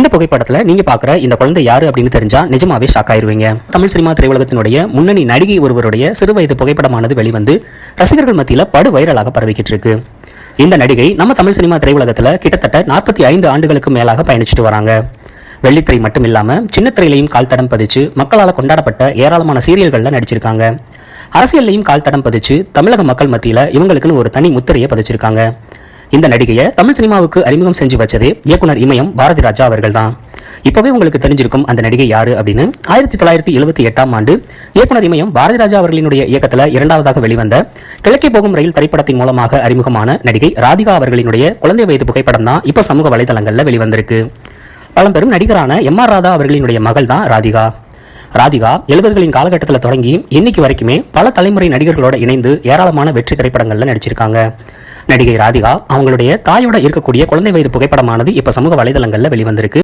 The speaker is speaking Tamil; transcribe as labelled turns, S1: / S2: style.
S1: இந்த புகைப்படத்துல நீங்க பாக்குற இந்த குழந்தை யாரு அப்படின்னு தெரிஞ்சா நிஜமாவே ஷாக் ஆயிருவீங்க. தமிழ் சினிமா திரையுலகத்தினுடைய முன்னணி நடிகை ஒருவருடைய சிறுவயது புகைப்படமானது வெளிவந்து ரசிகர்கள் மத்தியில படு வைரலாக பரவிக்கிட்டு இருக்கு. இந்த நடிகை நம்ம தமிழ் சினிமா திரையுலகத்துல கிட்டத்தட்ட 45 ஆண்டுகளுக்கு மேலாக பயணிச்சுட்டு வராங்க. வெள்ளித்திரை மட்டும் இல்லாம சின்னத்திரையிலையும் கால் தடம் பதிச்சு மக்களால் கொண்டாடப்பட்ட ஏராளமான சீரியல்கள்ல நடிச்சிருக்காங்க. அரசியல்லையும் கால் தடம் பதிச்சு தமிழக மக்கள் மத்தியில இவங்களுக்குன்னு ஒரு தனி முத்திரையை பதிச்சிருக்காங்க. இந்த நடிகையை தமிழ் சினிமாவுக்கு அறிமுகம் செஞ்சு வச்சதே இயக்குனர் இமயம் பாரதி ராஜா அவர்கள் தான். இப்பவே உங்களுக்கு தெரிஞ்சிருக்கும் அந்த நடிகை யாரு அப்படின்னு. 1978ஆம் ஆண்டு இயக்குனர் இமயம் பாரதி ராஜா அவர்களினுடைய இயக்கத்துல இரண்டாவதாக வெளிவந்த கிழக்கே போகும் ரயில் திரைப்படத்தின் மூலமாக அறிமுகமான நடிகை ராதிகா அவர்களினுடைய குழந்தை வயது புகைப்படம் தான் இப்ப சமூக வலைதளங்கள்ல வெளிவந்திருக்கு. பழம்பெரும் நடிகரான எம்.ஆர். ராதா அவர்களினுடைய மகள் தான் ராதிகா. ராதிகா 70களின் காலகட்டத்தில் தொடங்கி இன்னைக்கு வரைக்குமே பல தலைமுறை நடிகர்களோட இணைந்து ஏராளமான வெற்றி திரைப்படங்கள்ல நடிச்சிருக்காங்க. நடிகை ராதிகா அவங்களுடைய தாயோட இருக்கக்கூடிய குழந்தை வயது புகைப்படமானது இப்ப சமூக வலைதளங்கள்ல வெளிவந்திருக்கு.